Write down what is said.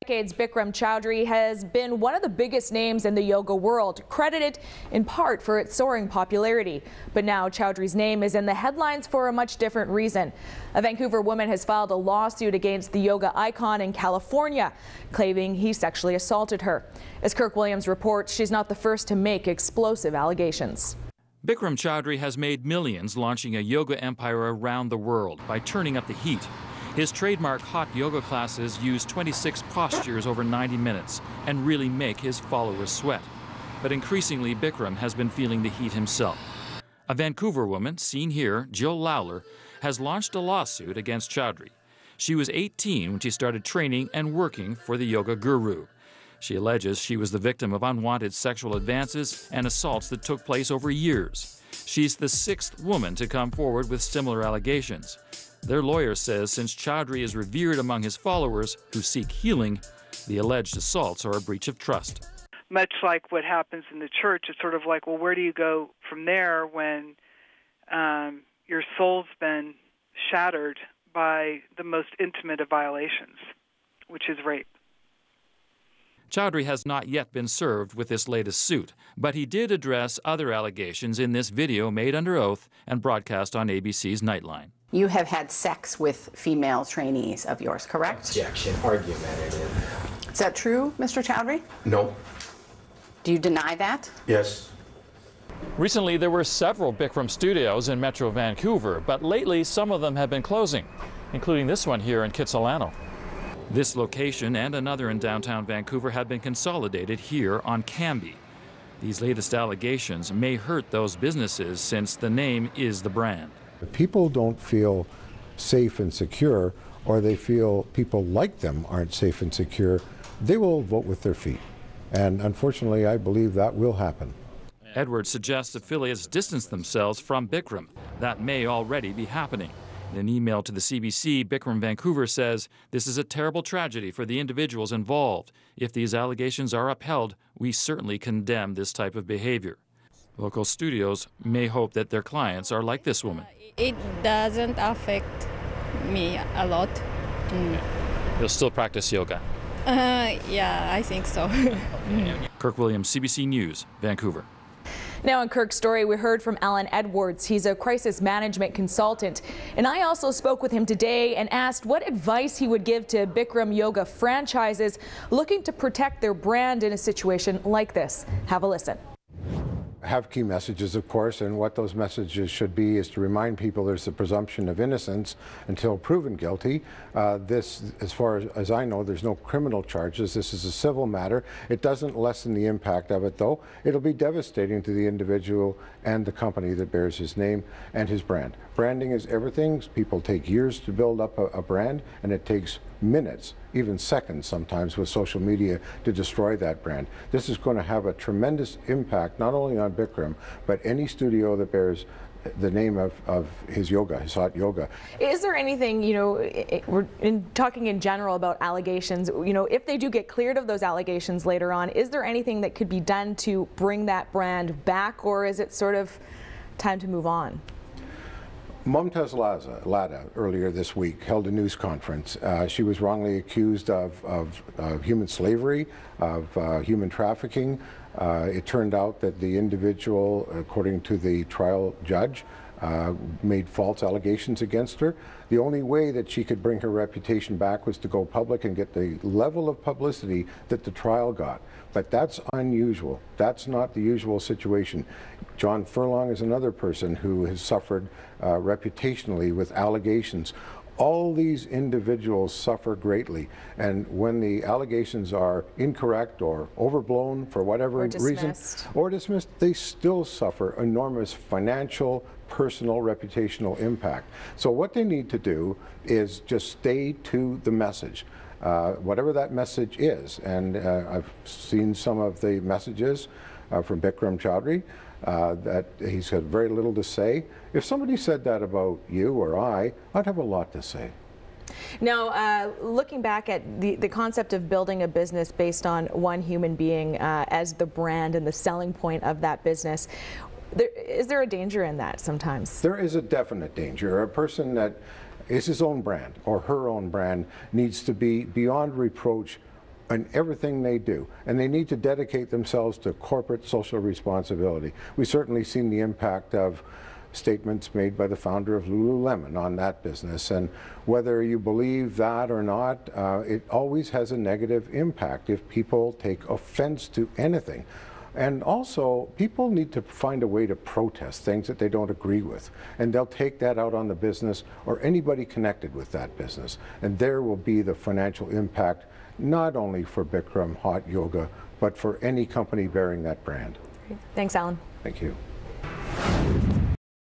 Decades, Bikram Choudhury has been one of the biggest names in the yoga world, credited in part for its soaring popularity. But now Choudhury's name is in the headlines for a much different reason. A Vancouver woman has filed a lawsuit against the yoga icon in California, claiming he sexually assaulted her. As Kirk Williams reports, she's not the first to make explosive allegations. Bikram Choudhury has made millions launching a yoga empire around the world by turning up the heat. His trademark hot yoga classes use 26 postures over 90 minutes and really make his followers sweat. But increasingly, Bikram has been feeling the heat himself. A Vancouver woman, seen here, Jill Lawler, has launched a lawsuit against Choudhury. She was 18 when she started training and working for the yoga guru. She alleges she was the victim of unwanted sexual advances and assaults that took place over years. She's the 6th woman to come forward with similar allegations. Their lawyer says since Choudhury is revered among his followers who seek healing, the alleged assaults are a breach of trust. Much like what happens in the church, it's sort of like, well, where do you go from there when your soul's been shattered by the most intimate of violations, which is rape? Choudhury has not yet been served with this latest suit, but he did address other allegations in this video made under oath and broadcast on ABC's Nightline. You have had sex with female trainees of yours, correct? Objection, argumentative. Is that true, Mr. Choudhury? No. Do you deny that? Yes. Recently, there were several Bikram studios in Metro Vancouver, but lately some of them have been closing, including this one here in Kitsilano. This location and another in downtown Vancouver have been consolidated here on Cambie. These latest allegations may hurt those businesses since the name is the brand. If people don't feel safe and secure, or they feel people like them aren't safe and secure, they will vote with their feet. And unfortunately, I believe that will happen. Edwards suggests affiliates distance themselves from Bikram. That may already be happening. In an email to the CBC, Bikram Vancouver says, "This is a terrible tragedy for the individuals involved. If these allegations are upheld, we certainly condemn this type of behavior." Local studios may hope that their clients are like this woman. It doesn't affect me a lot. You'll still practice yoga? Yeah, I think so. Kirk Williams, CBC News, Vancouver. Now in Kirk's story, we heard from Alyn Edwards. He's a crisis management consultant. And I also spoke with him today and asked what advice he would give to Bikram Yoga franchises looking to protect their brand in a situation like this. Have a listen. Have key messages, of course, and what those messages should be is to remind people there's a presumption of innocence until proven guilty. This, as far as I know, there's no criminal charges. This is a civil matter. It doesn't lessen the impact of it, though. It'll be devastating to the individual and the company that bears his name and his brand. Branding is everything. People take years to build up a brand, and it takes minutes, even seconds sometimes with social media to destroy that brand. This is going to have a tremendous impact not only on Bikram, but any studio that bears the name of his yoga, his hot yoga. Is there anything, we're talking in general about allegations, if they do get cleared of those allegations later on, is there anything that could be done to bring that brand back, or is it sort of time to move on? Mumtaz Lada earlier this week held a news conference. She was wrongly accused of human slavery, of human trafficking. It turned out that the individual, according to the trial judge, made false allegations against her. The only way that she could bring her reputation back was to go public and get the level of publicity that the trial got. But that's unusual. That's not the usual situation. John Furlong is another person who has suffered reputationally with allegations. All these individuals suffer greatly, and when the allegations are incorrect or overblown for whatever reason, or dismissed, they still suffer enormous financial, personal, reputational impact. So what they need to do is just stay to the message. Whatever that message is, and I've seen some of the messages from Bikram Choudhury, that he's had very little to say. If somebody said that about you or I'd have a lot to say. Now, looking back at the concept of building a business based on one human being as the brand and the selling point of that business, is there a danger in that sometimes? There is a definite danger. A person that is his own brand or her own brand needs to be beyond reproach in everything they do, and they need to dedicate themselves to corporate social responsibility. We've certainly seen the impact of statements made by the founder of Lululemon on that business, and whether you believe that or not, it always has a negative impact if people take offense to anything. And also, people need to find a way to protest things that they don't agree with, and they'll take that out on the business or anybody connected with that business, and there will be the financial impact not only for Bikram Hot Yoga, but for any company bearing that brand. Thanks, Alyn. Thank you.